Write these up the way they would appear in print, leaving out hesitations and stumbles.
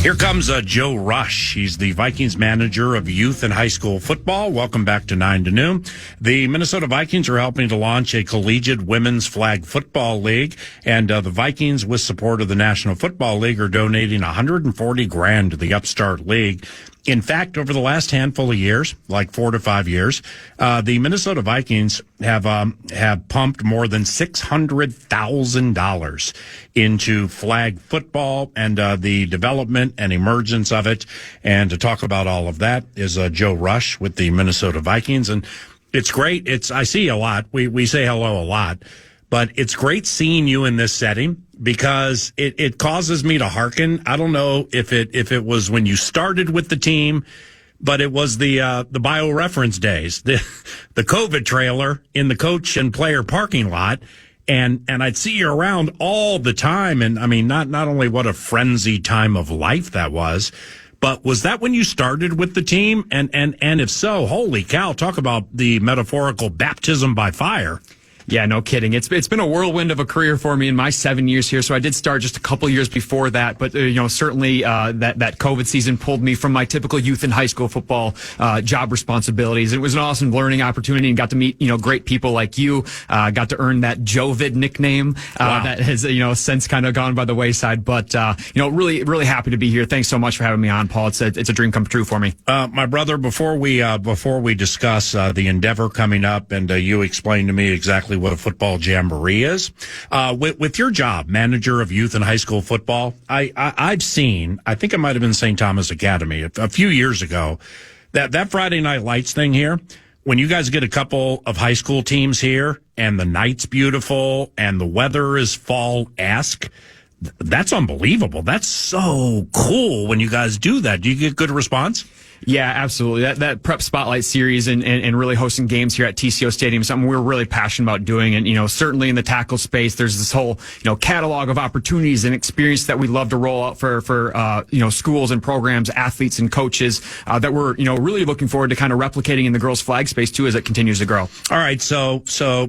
Here comes Joe Rush. He's the Vikings manager of youth and high school football. Welcome back to 9 to Noon. The Minnesota Vikings are helping to launch a collegiate women's flag football league, and the Vikings, with support of the National Football League, are donating $140,000 to the upstart league. In fact, over the last handful of years, like 4 to 5 years, the Minnesota Vikings have pumped more than $600,000 into flag football and the development and emergence of it. And to talk about all of that is Joe Rush with the Minnesota Vikings. And it's great. I see a lot. We say hello a lot. But it's great seeing you in this setting because it causes me to hearken. I don't know if it was when you started with the team, but it was the BioReference days, the COVID trailer in the coach and player parking lot. And I'd see you around all the time. And I mean, not only what a frenzy time of life that was, but was that when you started with the team? And if so, holy cow, talk about the metaphorical baptism by fire. Yeah, no kidding. It's been a whirlwind of a career for me in my 7 years here. So I did start just a couple years before that, but certainly that COVID season pulled me from my typical youth and high school football job responsibilities. It was an awesome learning opportunity and got to meet great people like you. Got to earn that Jovid nickname that has since kind of gone by the wayside. But really happy to be here. Thanks so much for having me on, Paul. It's a dream come true for me. My brother, before we discuss the endeavor coming up, and you explain to me exactly what a football jamboree is. With your job, manager of youth and high school football, I've seen, I think it might have been St. Thomas Academy a few years ago, that Friday Night Lights thing here, when you guys get a couple of high school teams here and the night's beautiful and the weather is fall-esque, that's unbelievable. That's so cool when you guys do that. Do you get good response? Yeah, absolutely. That prep spotlight series and really hosting games here at TCO Stadium is something we're really passionate about doing. And, certainly in the tackle space, there's this whole, catalog of opportunities and experience that we love to roll out for schools and programs, athletes and coaches, that we're, really looking forward to kind of replicating in the girls flag space too, as it continues to grow. All right. So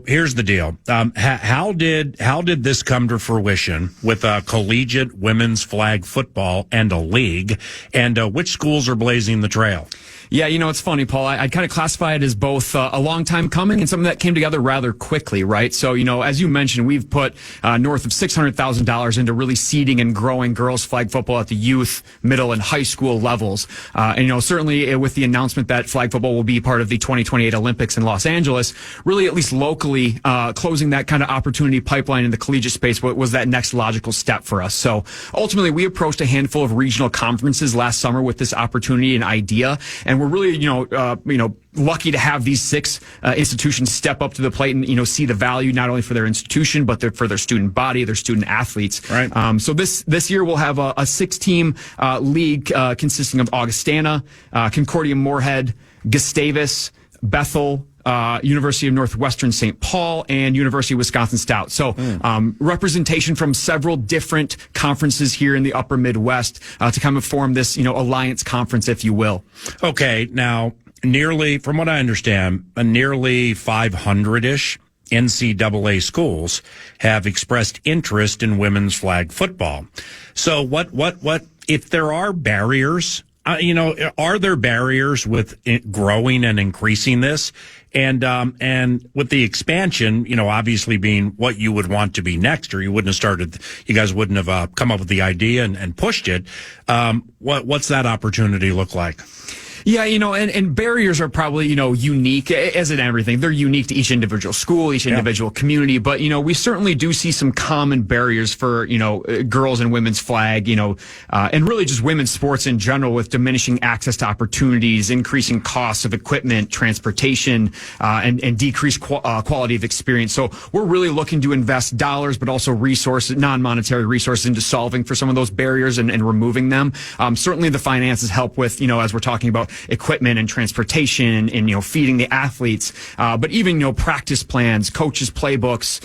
here's the deal. How did this come to fruition with collegiate women's flag football and a league, and which schools are blazing the trail? Yeah, it's funny, Paul. I'd kind of classify it as both a long time coming and something that came together rather quickly, right? So, as you mentioned, we've put north of $600,000 into really seeding and growing girls flag football at the youth, middle, and high school levels. And certainly with the announcement that flag football will be part of the 2028 Olympics in Los Angeles, really at least locally closing that kind of opportunity pipeline in the collegiate space was that next logical step for us. So ultimately, we approached a handful of regional conferences last summer with this opportunity and idea, and we're really, lucky to have these 6 institutions step up to the plate and, see the value not only for their institution, but for their student body, their student athletes. Right. So this year we'll have a 6-team league consisting of Augustana, Concordia Moorhead, Gustavus, Bethel, University of Northwestern St. Paul, and University of Wisconsin Stout. So representation from several different conferences here in the upper Midwest to kind of form this, alliance conference, if you will. Okay, now, from what I understand, nearly 500-ish NCAA schools have expressed interest in women's flag football. So what if there are barriers? Are there barriers with growing and increasing this? And with the expansion, obviously being what you would want to be next, or you guys wouldn't have come up with the idea and pushed it. What's that opportunity look like? Yeah, and barriers are probably, unique, as in everything. They're unique to each individual school, each individual community. But, we certainly do see some common barriers for, girls and women's flag, and really just women's sports in general, with diminishing access to opportunities, increasing costs of equipment, transportation, and decreased quality of experience. So we're really looking to invest dollars, but also resources, non-monetary resources, into solving for some of those barriers and removing them. Certainly the finances help with, as we're talking about equipment and transportation and feeding the athletes. But even, practice plans, coaches' playbooks,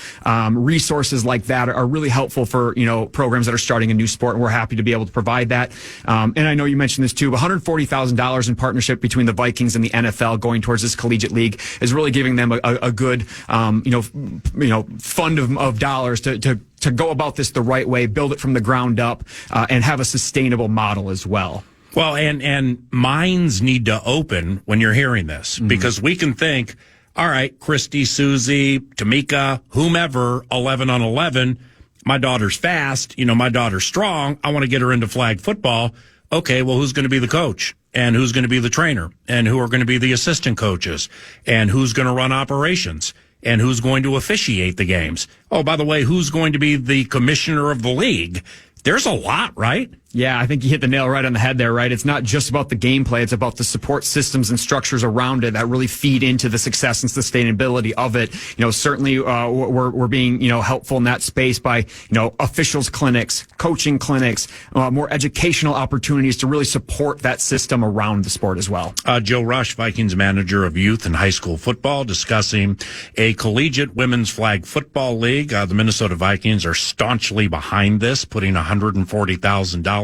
resources like that are really helpful for, programs that are starting a new sport. And we're happy to be able to provide that. And I know you mentioned this too, $140,000 in partnership between the Vikings and the NFL going towards this collegiate league is really giving them a good, fund of dollars to to go about this the right way, build it from the ground up, and have a sustainable model as well. Well, and minds need to open when you're hearing this, because we can think, all right, Christy, Susie, Tamika, whomever, 11 on 11, my daughter's fast, my daughter's strong, I want to get her into flag football. Okay, well, who's going to be the coach? And who's going to be the trainer? And who are going to be the assistant coaches? And who's going to run operations? And who's going to officiate the games? Oh, by the way, who's going to be the commissioner of the league? There's a lot, right? Yeah, I think you hit the nail right on the head there, right? It's not just about the gameplay. It's about the support systems and structures around it that really feed into the success and sustainability of it. Certainly, we're being, helpful in that space by, officials clinics, coaching clinics, more educational opportunities to really support that system around the sport as well. Joe Rush, Vikings manager of youth and high school football, discussing a collegiate women's flag football league. The Minnesota Vikings are staunchly behind this, putting $140,000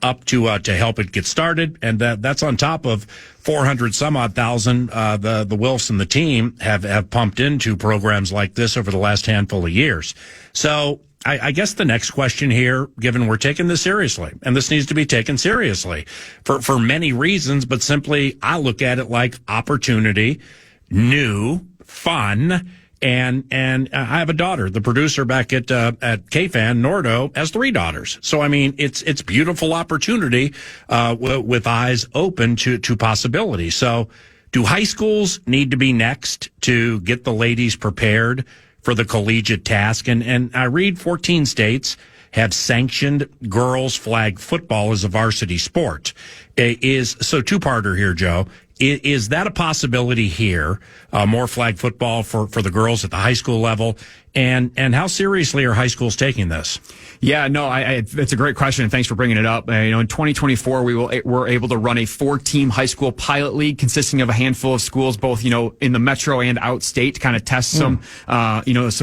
up to help it get started, and that's on top of 400 some odd thousand the Wilfs and the team have pumped into programs like this over the last handful of years. So I guess the next question here, given we're taking this seriously, and this needs to be taken seriously for many reasons, but simply I look at it like opportunity, new, fun. And I have a daughter. The producer back at KFAN, Nordo, has 3 daughters. So, I mean, it's beautiful opportunity, with eyes open to possibility. So do high schools need to be next to get the ladies prepared for the collegiate task? And I read 14 states have sanctioned girls flag football as a varsity sport. So two-parter here, Joe. Is that a possibility here? More flag football for the girls at the high school level? And how seriously are high schools taking this? Yeah, no, it's a great question, and thanks for bringing it up. In 2024, we're able to run a 4-team high school pilot league consisting of a handful of schools, both in the metro and outstate, to kind of test some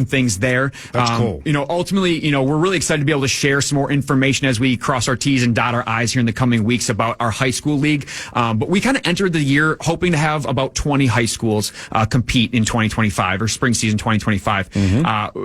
things there. That's cool. Ultimately, we're really excited to be able to share some more information as we cross our T's and dot our I's here in the coming weeks about our high school league. But we kind of entered the year hoping to have about 20 high schools compete in 2025 or spring season 2025.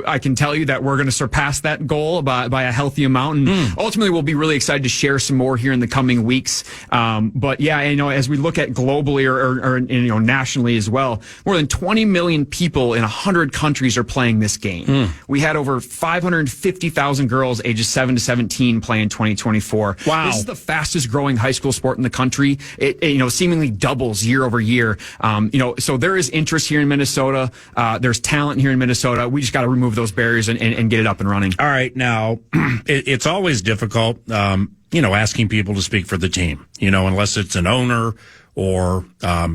I can tell you that we're going to surpass that goal by a healthy amount, and ultimately we'll be really excited to share some more here in the coming weeks. But yeah, as we look at globally or nationally as well, more than 20 million people in 100 countries are playing this game. We had over 550,000 girls ages 7 to 17 play in 2024. Wow. This is the fastest growing high school sport in the country. It seemingly doubles year over year. So there is interest here in Minnesota. There's talent here in Minnesota. We just got to remove those barriers and get it up and running. All right. Now, it's always difficult, asking people to speak for the team, unless it's an owner or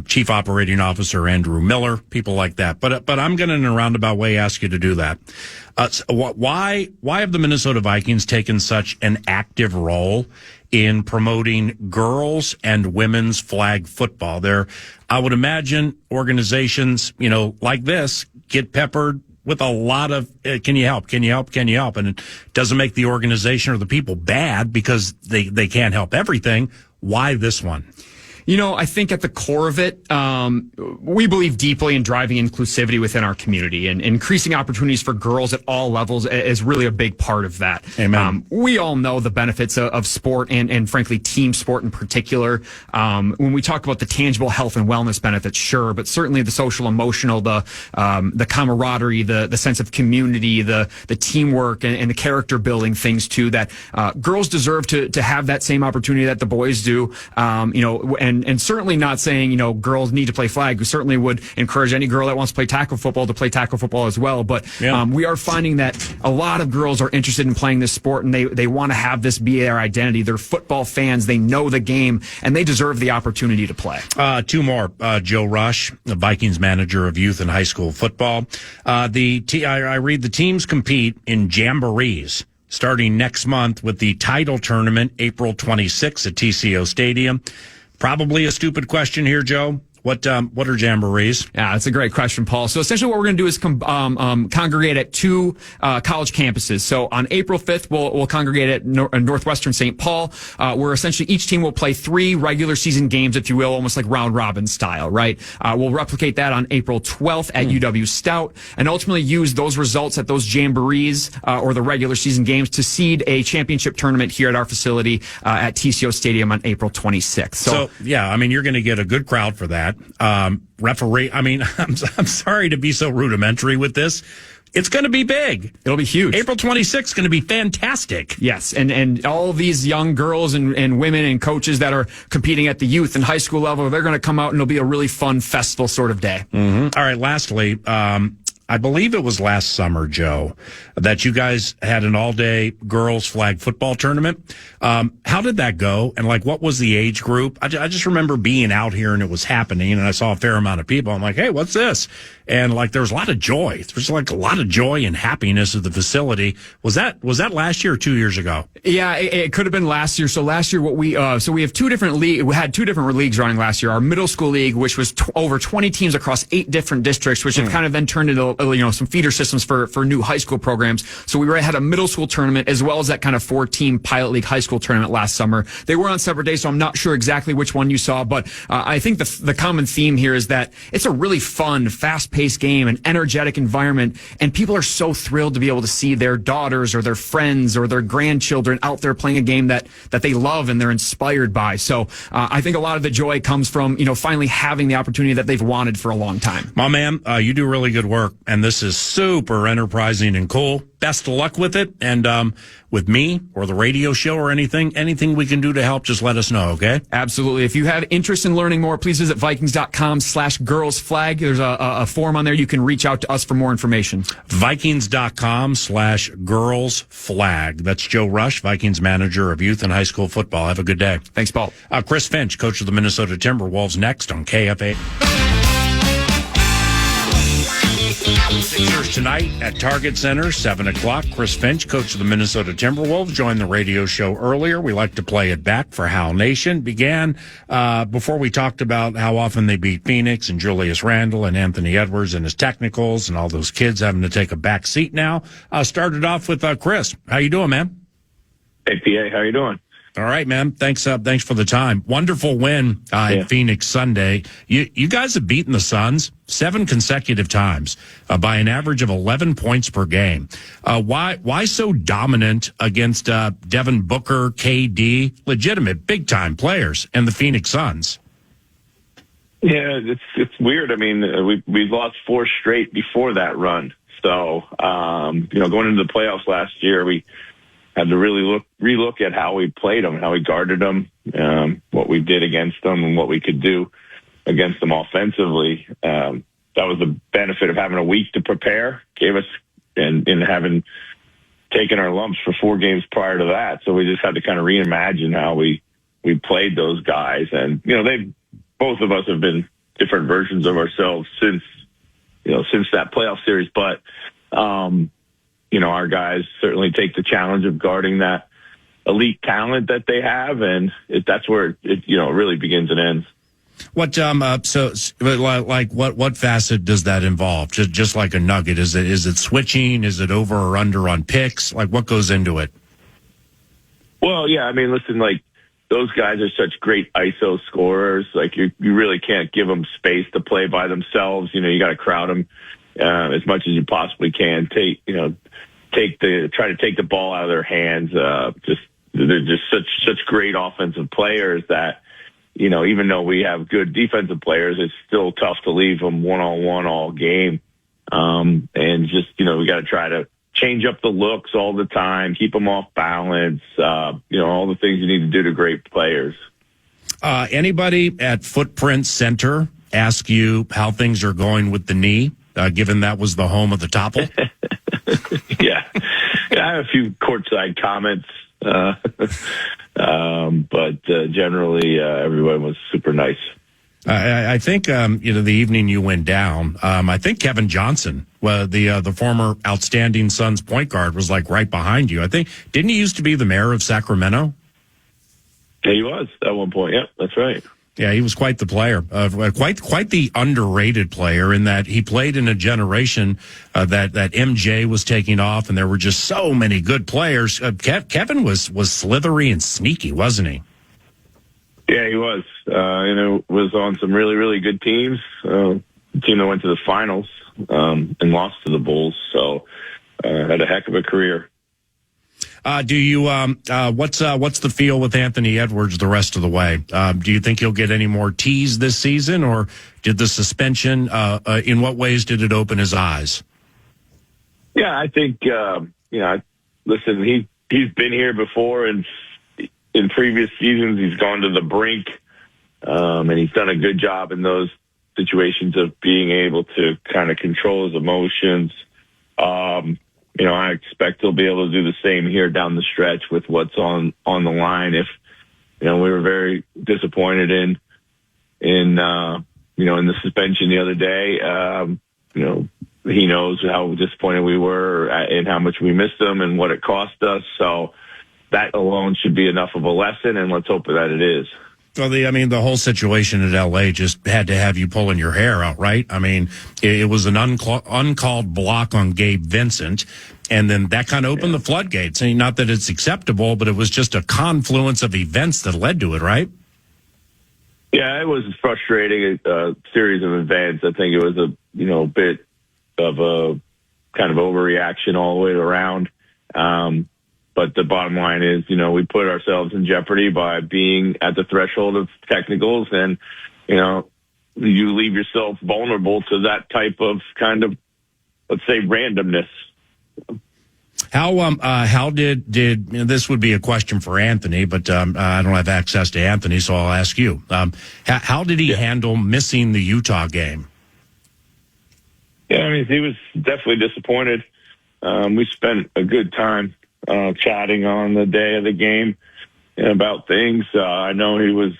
chief operating officer Andrew Miller, people like that. But I'm going to, in a roundabout way, ask you to do that. Why have the Minnesota Vikings taken such an active role in promoting girls and women's flag football? I would imagine organizations, like this get peppered with a lot of, can you help? And it doesn't make the organization or the people bad because they can't help everything. Why this one? I think at the core of it, we believe deeply in driving inclusivity within our community, and increasing opportunities for girls at all levels is really a big part of that. Amen. We all know the benefits of sport and frankly, team sport in particular. When we talk about the tangible health and wellness benefits, sure, but certainly the social, emotional, the camaraderie, the sense of community, the teamwork and the character building things too, that girls deserve to have that same opportunity that the boys do. And certainly not saying, girls need to play flag. We certainly would encourage any girl that wants to play tackle football to play tackle football as well. But we are finding that a lot of girls are interested in playing this sport, and they want to have this be their identity. They're football fans. They know the game, and they deserve the opportunity to play. 2 more. Joe Rush, the Vikings manager of youth and high school football. I read the teams compete in jamborees starting next month with the title tournament April 26th at TCO Stadium. Probably a stupid question here, Joe. What are jamborees? Yeah, that's a great question, Paul. So essentially what we're going to do is congregate at two college campuses. So on April 5th, we'll congregate at Northwestern St. Paul, where essentially each team will play 3 regular season games, if you will, almost like round robin style, right? We'll replicate that on April 12th at UW Stout, and ultimately use those results at those jamborees or the regular season games to seed a championship tournament here at our facility at TCO Stadium on April 26th. So yeah, I mean, you're going to get a good crowd for that. Referee, I mean, I'm sorry to be so rudimentary with this. It's going to be big. It'll be huge. April 26th is going to be fantastic. Yes, and all of these young girls and women and coaches that are competing at the youth and high school level, they're going to come out and it'll be a really fun festival sort of day. Mm-hmm. All right, lastly, I believe it was last summer, Joe, that you guys had an all-day girls flag football tournament. How did that go? And, like, what was the age group? I just remember being out here and it was happening, and I saw a fair amount of people. I'm like, hey, what's this? And, like, there was a lot of joy. There was, like, a lot of joy and happiness at the facility. Was that last year or 2 years ago? Yeah, it could have been last year. So last year, we have two different leagues. We had 2 different leagues running last year. Our middle school league, which was over 20 teams across 8 different districts, which have kind of then turned into some feeder systems for new high school programs. So we had a middle school tournament as well as that kind of 4-team pilot league high school tournament last summer. They were on separate days, so I'm not sure exactly which one you saw, but I think the common theme here is that it's a really fun, fast-paced game, an energetic environment, and people are so thrilled to be able to see their daughters or their friends or their grandchildren out there playing a game that they love and they're inspired by. So I think a lot of the joy comes from finally having the opportunity that they've wanted for a long time. My man, you do really good work, and this is super enterprising and cool. Best of luck with it, and with me or the radio show or anything we can do to help, just let us know, okay? Absolutely. If you have interest in learning more, please visit Vikings.com/girlsflag. There's a form on there. You can reach out to us for more information. Vikings.com/girlsflag. That's Joe Rush, Vikings manager of youth and high school football. Have a good day. Thanks, Paul. Chris Finch, coach of the Minnesota Timberwolves, next on KFAN. Sixers tonight at Target Center, 7 o'clock. Chris Finch, coach of the Minnesota Timberwolves, joined the radio show earlier. We like to play it back for Hal Nation. Began before we talked about how often they beat Phoenix and Julius Randle and Anthony Edwards and his technicals and all those kids having to take a back seat now. Started off with Chris. How you doing, man? Hey, PA, how you doing? All right, man. Thanks for the time. Wonderful win in Phoenix Sunday. You guys have beaten the Suns 7 consecutive times by an average of 11 points per game. Why so dominant against Devin Booker, KD, legitimate big time players, and the Phoenix Suns? Yeah, it's weird. I mean, we lost 4 straight before that run. So going into the playoffs last year, we had to really relook at how we played them, how we guarded them, what we did against them, and what we could do against them offensively. That was the benefit of having a week to prepare, gave us, and having taken our lumps for 4 games prior to that. So we just had to kind of reimagine how we played those guys. And, both of us have been different versions of ourselves since that playoff series. But, our guys certainly take the challenge of guarding that elite talent that they have, and that's where it really begins and ends. What what facet does that involve? Just like a nugget, is it switching? Is it over or under on picks? Like, what goes into it? Well, yeah, I mean, listen, like, those guys are such great ISO scorers. Like, you really can't give them space to play by themselves. You got to crowd them as much as you possibly can. Try to take the ball out of their hands. They're just such great offensive players that, even though we have good defensive players, it's still tough to leave them one-on-one all game. And just, we got to try to change up the looks all the time, keep them off balance, all the things you need to do to great players. Anybody at Footprint Center ask you how things are going with the knee, given that was the home of the Topple? Yeah, I have a few courtside comments, but generally everyone was super nice. I think the evening you went down, I think Kevin Johnson, the former outstanding Suns point guard, was like right behind you. I think, didn't he used to be the mayor of Sacramento? Yeah, he was at one point. Yep, that's right. Yeah, he was quite the player, quite the underrated player in that he played in a generation that MJ was taking off, and there were just so many good players. Kevin was slithery and sneaky, wasn't he? Yeah, he was. Was on some really, really good teams. The team that went to the finals and lost to the Bulls, so had a heck of a career. Do you? What's the feel with Anthony Edwards the rest of the way? Do you think he'll get any more tees this season, or did the suspension? In what ways did it open his eyes? Yeah, I think listen, he's been here before, and in previous seasons he's gone to the brink, and he's done a good job in those situations of being able to kind of control his emotions. I expect he'll be able to do the same here down the stretch with what's on the line. If, we were very disappointed in the suspension the other day, he knows how disappointed we were and how much we missed him and what it cost us. So that alone should be enough of a lesson, and let's hope that it is. Well, the whole situation at L.A. just had to have you pulling your hair out, right? I mean, it was an uncalled block on Gabe Vincent, and then that kind of opened the floodgates. And not that it's acceptable, but it was just a confluence of events that led to it, right? Yeah, it was frustrating, a series of events. I think it was a bit of a kind of overreaction all the way around. But the bottom line is, we put ourselves in jeopardy by being at the threshold of technicals, and, you leave yourself vulnerable to that type of kind of, let's say, randomness. How did this would be a question for Anthony, but I don't have access to Anthony, so I'll ask you. How did he handle missing the Utah game? Yeah, I mean, he was definitely disappointed. We spent a good time chatting on the day of the game about things. I know he was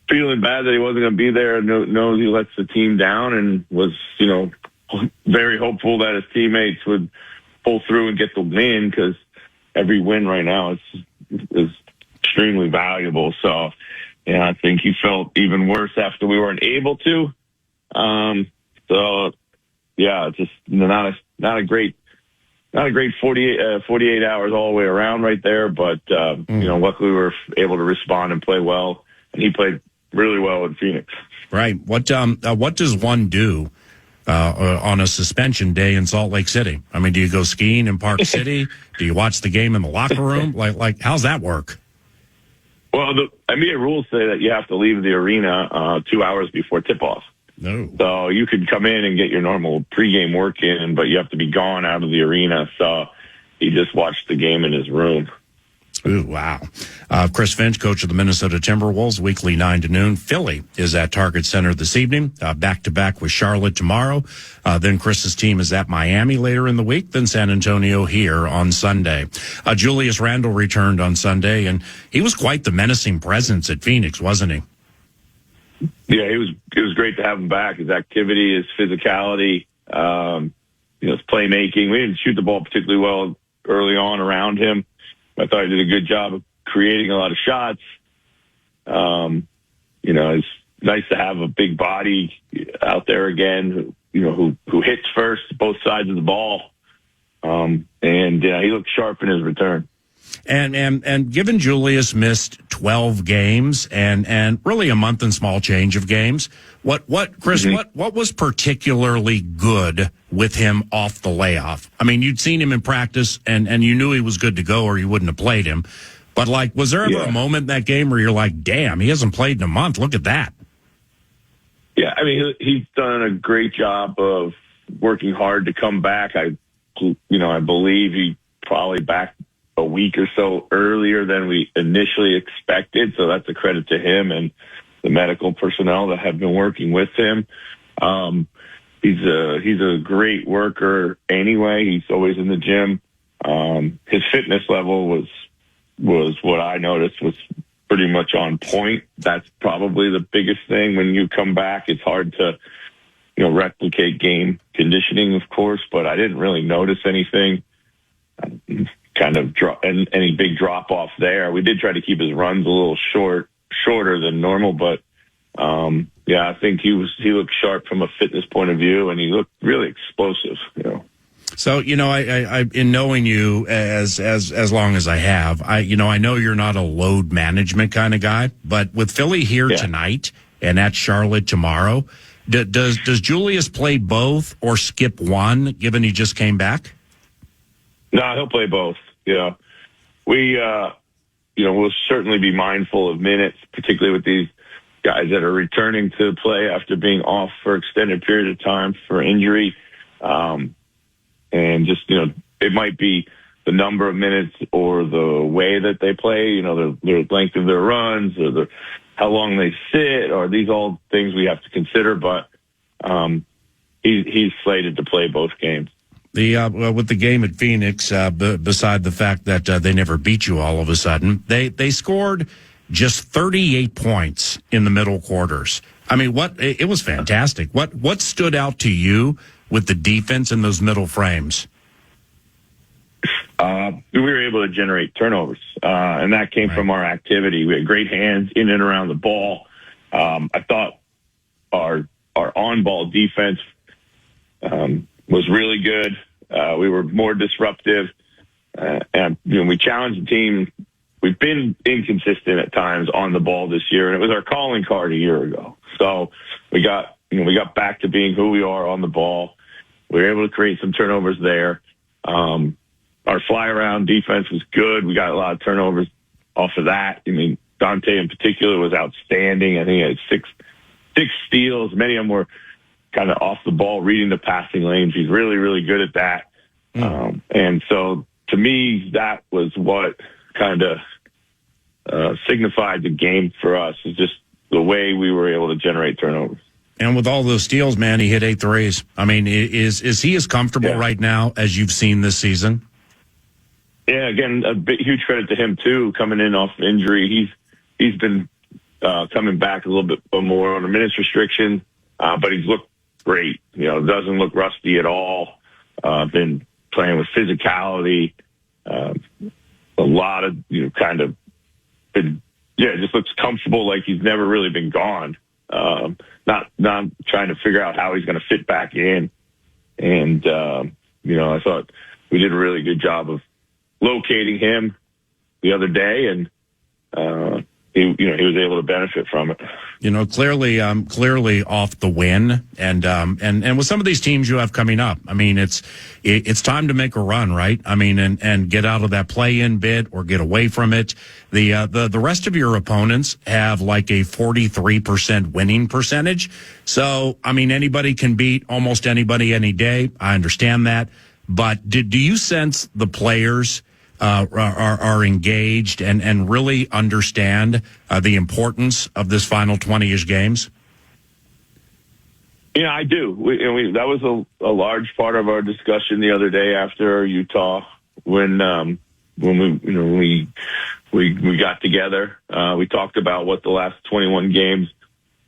feeling bad that he wasn't going to be there. Knows he lets the team down, and was very hopeful that his teammates would pull through and get the win, because every win right now is extremely valuable. So, I think he felt even worse after we weren't able to. So, yeah, just not a great 48 hours all the way around right there. But luckily we were able to respond and play well, and he played really well in Phoenix. Right. What does one do on a suspension day in Salt Lake City? I mean, do you go skiing in Park City? Do you watch the game in the locker room? Like how's that work? Well, the NBA rules say that you have to leave the arena 2 hours before tip-off. No. So you could come in and get your normal pregame work in, but you have to be gone out of the arena. So he just watched the game in his room. Ooh, wow. Chris Finch, coach of the Minnesota Timberwolves, weekly 9 to noon. Philly is at Target Center this evening, back-to-back with Charlotte tomorrow. Then Chris's team is at Miami later in the week, then San Antonio here on Sunday. Julius Randle returned on Sunday, and he was quite the menacing presence at Phoenix, wasn't he? Yeah, it was great to have him back. His activity, his physicality, his playmaking. We didn't shoot the ball particularly well early on around him. I thought he did a good job of creating a lot of shots. It's nice to have a big body out there again, who hits first, both sides of the ball. And he looked sharp in his return. And given Julius missed 12 games and really a month and small change of games, Chris, what was particularly good with him off the layoff? I mean, you'd seen him in practice and you knew he was good to go or you wouldn't have played him. But was there ever a moment in that game where you're like, damn, he hasn't played in a month. Look at that. Yeah. I mean, he's done a great job of working hard to come back. I believe he probably back a week or so earlier than we initially expected. So that's a credit to him and the medical personnel that have been working with him. He's a great worker anyway. He's always in the gym. His fitness level was what I noticed was pretty much on point. That's probably the biggest thing when you come back. It's hard to, replicate game conditioning, of course, but I didn't really notice anything. kind of any big drop off there. We did try to keep his runs a little shorter than normal, but I think he looked sharp from a fitness point of view, and he looked really explosive. So, I in knowing you as long as I have, I know you're not a load management kind of guy, but with Philly here tonight and at Charlotte tomorrow, does Julius play both or skip one, given he just came back? No, he'll play both. We'll certainly be mindful of minutes, particularly with these guys that are returning to play after being off for extended period of time for injury. And just, it might be the number of minutes or the way that they play, the length of their runs or how long they sit, or these all things we have to consider. But he's slated to play both games. With the game at Phoenix, beside the fact that they never beat you all of a sudden, they scored just 38 points in the middle quarters. I mean, it was fantastic. What stood out to you with the defense in those middle frames? We were able to generate turnovers, and that came from our activity. We had great hands in and around the ball. I thought our on-ball defense was really good. We were more disruptive, and we challenged the team. We've been inconsistent at times on the ball this year, and it was our calling card a year ago. So we got back to being who we are on the ball. We were able to create some turnovers there. Our fly-around defense was good. We got a lot of turnovers off of that. I mean, Dante in particular was outstanding. I think he had six steals. Many of them were kind of off the ball, reading the passing lanes. He's really, really good at that. And so, to me, that was what kind of signified the game for us, is just the way we were able to generate turnovers. And with all those steals, man, he hit 8 threes. I mean, is he as comfortable right now as you've seen this season? Yeah, again, huge credit to him too, coming in off injury. He's been coming back a little bit more on a minutes restriction, but he's looked great. Doesn't look rusty at all. Been playing with physicality. A lot of just looks comfortable, like he's never really been gone. Not trying to figure out how he's going to fit back in. And I thought we did a really good job of locating him the other day, and he was able to benefit from it. Clearly off the win, and with some of these teams you have coming up, I mean, it's time to make a run, right? I mean, and get out of that play-in bid or get away from it. The rest of your opponents have like a 43% winning percentage. So, I mean, anybody can beat almost anybody any day. I understand that, but do you sense the players are engaged and really understand the importance of this final 20-ish games? Yeah, I do. That was a large part of our discussion the other day after Utah, when we got together. We talked about what the last 21 games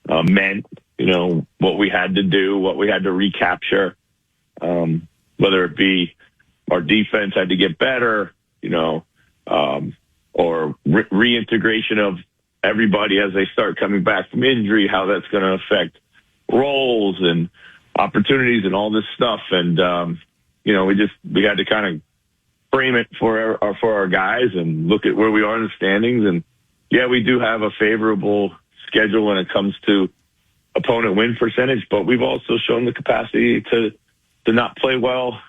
meant. What we had to do, what we had to recapture, whether it be our defense had to get better, or reintegration of everybody as they start coming back from injury, how that's going to affect roles and opportunities and all this stuff. And, we had to kind of frame it for our guys and look at where we are in the standings. And we do have a favorable schedule when it comes to opponent win percentage, but we've also shown the capacity to not play well,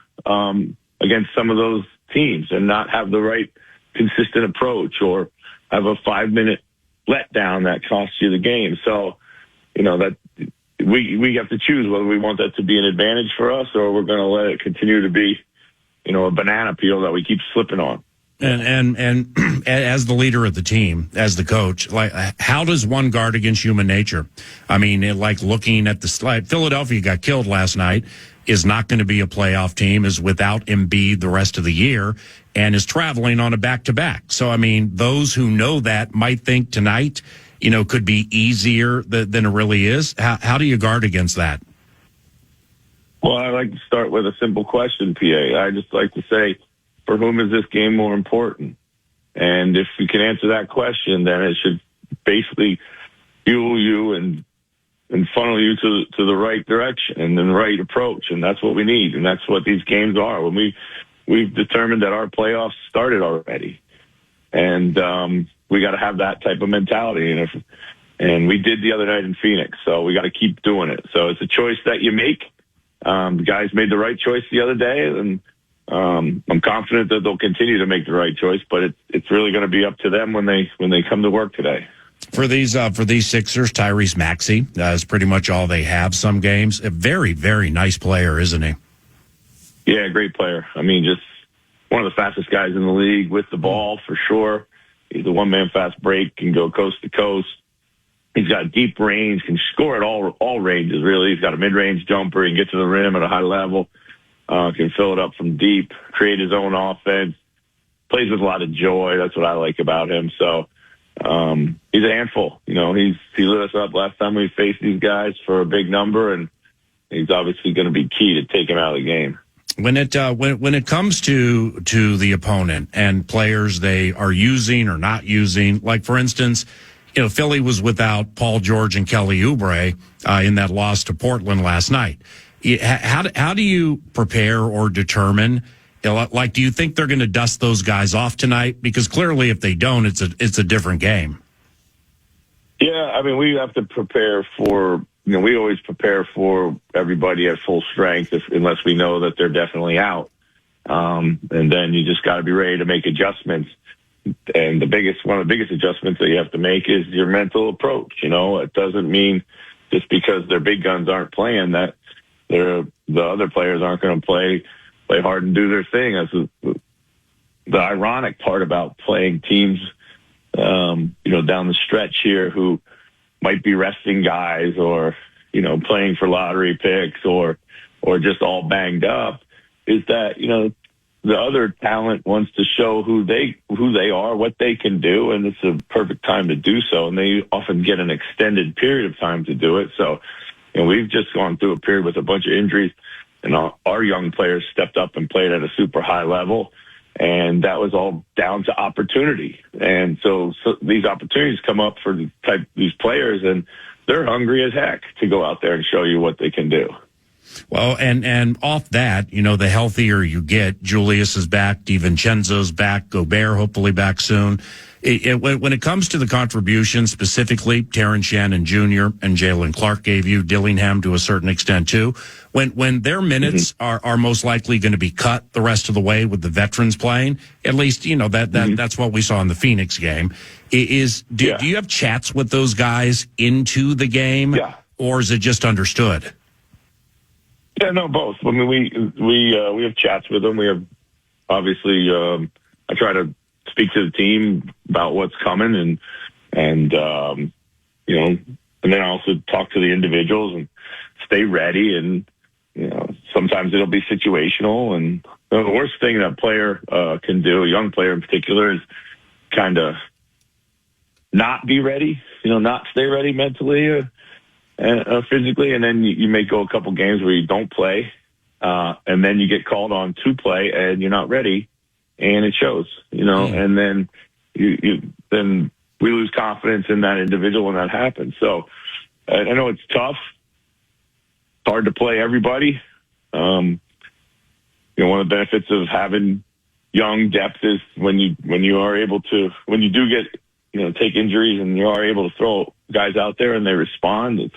against some of those teams and not have the right consistent approach, or have a 5-minute letdown that costs you the game. So, that we have to choose whether we want that to be an advantage for us, or we're going to let it continue to be, a banana peel that we keep slipping on. And as the leader of the team, as the coach, like, how does one guard against human nature? I mean, looking at the slide, Philadelphia got killed last night, is not going to be a playoff team, is without Embiid the rest of the year, and is traveling on a back-to-back. So, I mean, those who know that might think tonight, could be easier than it really is. How do you guard against that? Well, I like to start with a simple question, PA. I just like to say, for whom is this game more important? And if you can answer that question, then it should basically fuel you and funnel you to the right direction and the right approach. And that's what we need. And that's what these games are. When we've determined that our playoffs started already. And we got to have that type of mentality. And we did the other night in Phoenix. So we got to keep doing it. So it's a choice that you make. The guys made the right choice the other day. And I'm confident that they'll continue to make the right choice. But it's really going to be up to them when they come to work today. For these Sixers, Tyrese Maxey is pretty much all they have some games. A very, very nice player, isn't he? Yeah, great player. I mean, just one of the fastest guys in the league with the ball, for sure. He's a one-man fast break, can go coast to coast. He's got deep range, can score at all ranges, really. He's got a mid-range jumper. He can get to the rim at a high level, can fill it up from deep, create his own offense, plays with a lot of joy. That's what I like about him. So, he's a handful. You know, he lit us up last time we faced these guys for a big number, and he's obviously going to be key to take him out of the game. When it comes to the opponent and players they are using or not using, like for instance, you know, Philly was without Paul George and Kelly Oubre in that loss to Portland last night. How do you prepare or determine? Like, do you think they're going to dust those guys off tonight? Because clearly, if they don't, it's a different game. Yeah, I mean, we have to prepare for. You know, we always prepare for everybody at full strength, unless we know that they're definitely out. And then you just got to be ready to make adjustments. And one of the biggest adjustments that you have to make is your mental approach. You know, it doesn't mean just because their big guns aren't playing that the other players aren't going to play hard and do their thing. That's the ironic part about playing teams, you know, down the stretch here who might be resting guys or, you know, playing for lottery picks or just all banged up, is that, you know, the other talent wants to show who they are, what they can do, and it's a perfect time to do so. And they often get an extended period of time to do it. So, you know, we've just gone through a period with a bunch of injuries, and our young players stepped up and played at a super high level. And that was all down to opportunity. And so these opportunities come up for these players, and they're hungry as heck to go out there and show you what they can do. Well, and off that, you know, the healthier you get, Julius is back, DiVincenzo's back, Gobert hopefully back soon. When it comes to the contribution, specifically, Terrence Shannon Jr. and Jalen Clark gave you, Dillingham to a certain extent too. When their minutes are most likely going to be cut the rest of the way with the veterans playing, at least, you know, that's what we saw in the Phoenix game. Do you have chats with those guys into the game, or is it just understood? Yeah, no, both. I mean, we have chats with them. We have obviously. I try to speak to the team about what's coming, and you know, and then I also talk to the individuals and stay ready. And you know, sometimes it'll be situational. And the worst thing that a player can do, a young player in particular, is kind of not be ready. You know, not stay ready mentally and physically, and then you may go a couple games where you don't play, and then you get called on to play, and you're not ready, and it shows. You know, and then then we lose confidence in that individual when that happens. So I know it's tough. It's hard to play everybody. You know, one of the benefits of having young depth is when you do get, you know, take injuries and you are able to throw guys out there and they respond.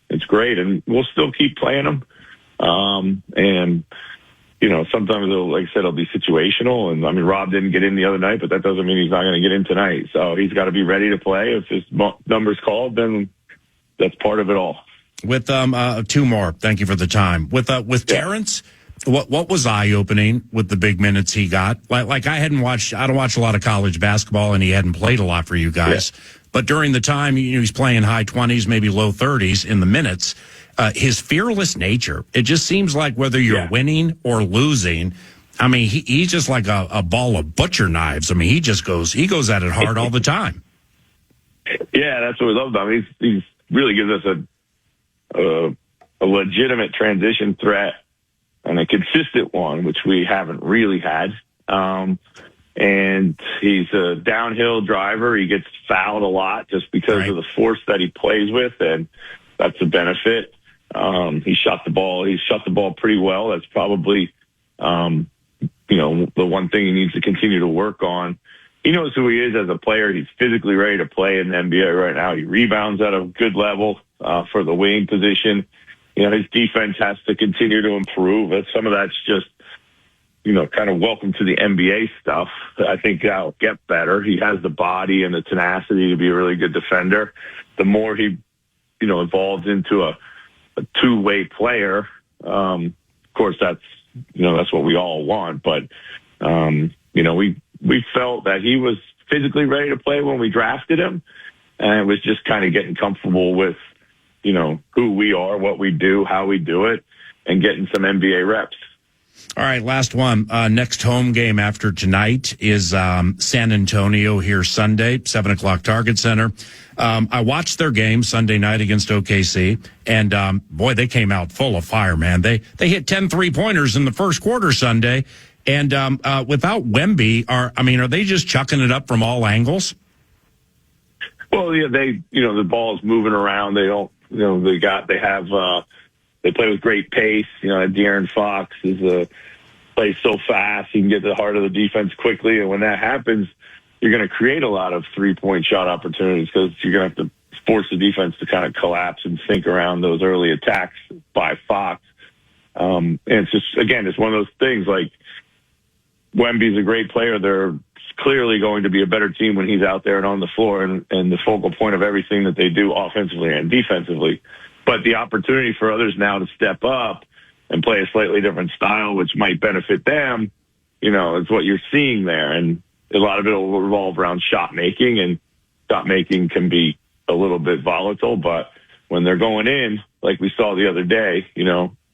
It's great, and we'll still keep playing them. And you know, sometimes like I said, it'll be situational. And I mean, Rob didn't get in the other night, but that doesn't mean he's not going to get in tonight. So he's got to be ready to play. If his number's called, then that's part of it all. With two more, thank you for the time. With Terrence, what was eye-opening with the big minutes he got? Like I don't watch a lot of college basketball, and he hadn't played a lot for you guys. Yeah. But during the time, you know, he's playing high 20s, maybe low 30s in the minutes. His fearless nature, it just seems like whether you're winning or losing, I mean, he's just like a ball of butcher knives. I mean, he goes at it hard all the time. Yeah, that's what we love about him. He really gives us a legitimate transition threat and a consistent one, which we haven't really had. And he's a downhill driver. He gets fouled a lot just because of the force that he plays with, and that's a benefit. He shot the ball pretty well. That's probably, the one thing he needs to continue to work on. He knows who he is as a player. He's physically ready to play in the NBA right now. He rebounds at a good level for the wing position. His defense has to continue to improve. Some of that's just, kind of welcome to the NBA stuff. I think that'll get better. He has the body and the tenacity to be a really good defender. The more he, evolves into a two-way player, of course, that's what we all want. But, we felt that he was physically ready to play when we drafted him, and it was just kind of getting comfortable with, who we are, what we do, how we do it, and getting some NBA reps. All right, last one. Next home game after tonight is San Antonio here Sunday, 7 o'clock Target Center. I watched their game Sunday night against OKC, and boy, they came out full of fire, man. They hit 10 three-pointers in the first quarter Sunday, and without Wemby, are they just chucking it up from all angles? Well, yeah, the ball's moving around. They don't, they play with great pace. De'Aaron Fox plays so fast. He can get to the heart of the defense quickly. And when that happens, you're going to create a lot of three-point shot opportunities because you're going to have to force the defense to kind of collapse and sink around those early attacks by Fox. And it's just, again, it's one of those things like Wemby's a great player. They're clearly going to be a better team when he's out there and on the floor and the focal point of everything that they do offensively and defensively. But the opportunity for others now to step up and play a slightly different style, which might benefit them, is what you're seeing there. And a lot of it will revolve around shot making, and shot making can be a little bit volatile. But when they're going in, like we saw the other day,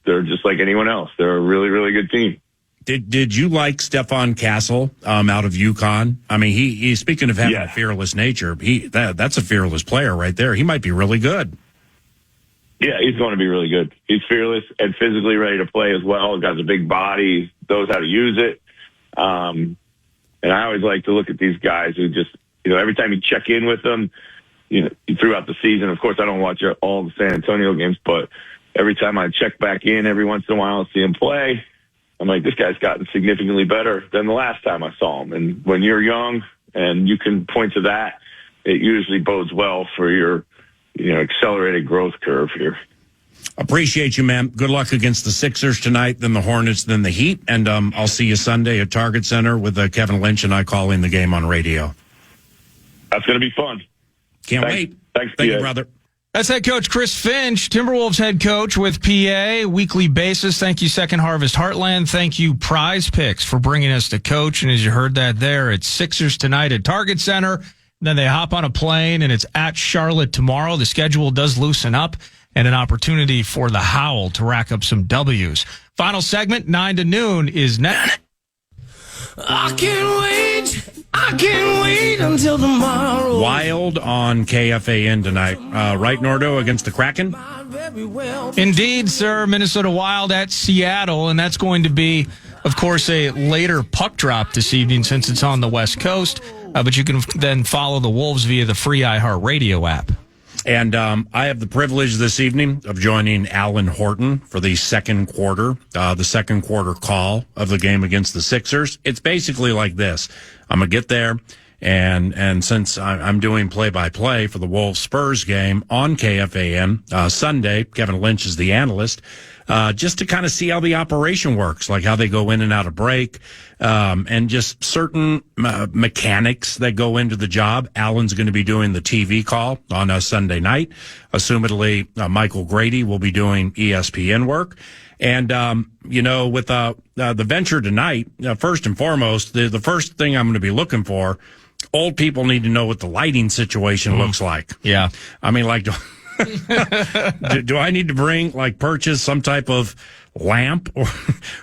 they're just like anyone else. They're a really, really good team. Did you like Stephon Castle out of UConn? I mean, he's speaking of having a fearless nature. That's a fearless player right there. He might be really good. Yeah, he's going to be really good. He's fearless and physically ready to play as well. He's got a big body, knows how to use it. And I always like to look at these guys who just, every time you check in with them, throughout the season. Of course, I don't watch all the San Antonio games, but every time I check back in, every once in a while, I see him play. I'm like, this guy's gotten significantly better than the last time I saw him. And when you're young and you can point to that, it usually bodes well for your accelerated growth curve here. Appreciate you, man. Good luck against the Sixers tonight, then the Hornets, then the Heat. And I'll see you Sunday at Target Center with Kevin Lynch and I calling the game on radio. That's going to be fun. Can't wait. Thanks, Thank you, brother. That's head coach Chris Finch, Timberwolves head coach with PA, weekly basis. Thank you, Second Harvest Heartland. Thank you, Prize Picks, for bringing us to coach. And as you heard that there, it's Sixers tonight at Target Center. Then they hop on a plane, and it's at Charlotte tomorrow. The schedule does loosen up, and an opportunity for the Howl to rack up some W's. Final segment, 9 to noon, is next. I can't wait until tomorrow. Wild on KFAN tonight. Right, Nordo, against the Kraken? Indeed, sir. Minnesota Wild at Seattle, and that's going to be, of course, a later puck drop this evening since it's on the West Coast. But you can then follow the Wolves via the free iHeartRadio app. And I have the privilege this evening of joining Alan Horton for the second quarter call of the game against the Sixers. It's basically like this. I'm going to get there, and since I'm doing play-by-play for the Wolves-Spurs game on KFAN Sunday, Kevin Lynch is the analyst, just to kind of see how the operation works, like how they go in and out of break, and just certain mechanics that go into the job. Alan's going to be doing the TV call on a Sunday night. Assumedly, Michael Grady will be doing ESPN work. And, with the venture tonight, first and foremost, the first thing I'm going to be looking for, old people need to know what the lighting situation looks like. Yeah. I mean, like, do I need to purchase some type of lamp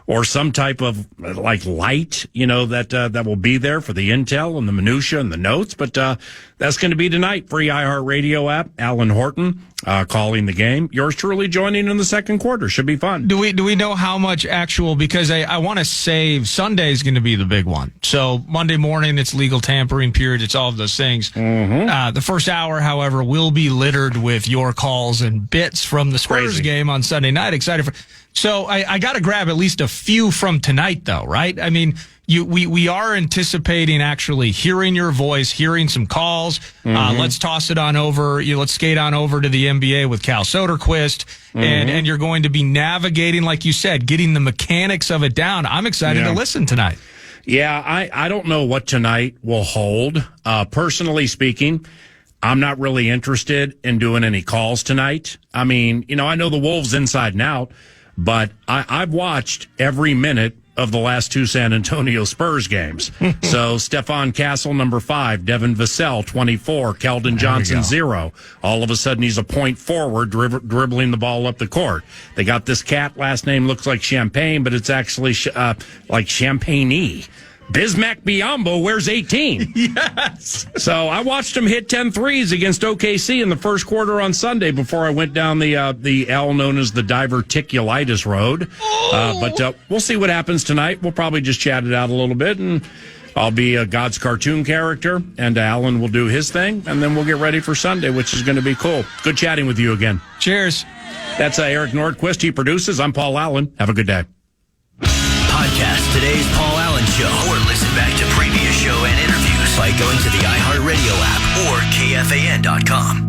or some type of like light, that will be there for the intel and the minutia and the notes. But that's going to be tonight. Free iHeartRadio app. Alan Horton calling the game. Yours truly joining in the second quarter. Should be fun. Do we know how much actual? Because I want to save Sunday is going to be the big one. So Monday morning it's legal tampering period. It's all of those things. Mm-hmm. The first hour, however, will be littered with your calls and bits from the Spurs game on Sunday night. Excited for. So I got to grab at least a few from tonight, though, right? I mean, we are anticipating actually hearing your voice, hearing some calls. Let's toss it on over. Let's skate on over to the NBA with Cal Soderquist, and you're going to be navigating, like you said, getting the mechanics of it down. I'm excited to listen tonight. Yeah, I don't know what tonight will hold. Personally speaking, I'm not really interested in doing any calls tonight. I mean, I know the Wolves inside and out. But I've watched every minute of the last two San Antonio Spurs games. So Stephon Castle, number 5, Devin Vassell, 24, Keldon Johnson, 0. All of a sudden, he's a point forward, dribbling the ball up the court. They got this cat, last name looks like Champagne, but it's actually like Champagne-y. Bismack Biyombo wears 18. Yes. So I watched him hit 10 threes against OKC in the first quarter on Sunday before I went down the L known as the diverticulitis road. But we'll see what happens tonight. We'll probably just chat it out a little bit, and I'll be a God's cartoon character, and Alan will do his thing, and then we'll get ready for Sunday, which is going to be cool. Good chatting with you again. Cheers. That's Eric Nordquist. He produces. I'm Paul Allen. Have a good day. Podcast today's Paul Allen Show, or listen back to previous show and interviews by going to the iHeartRadio app or KFAN.com.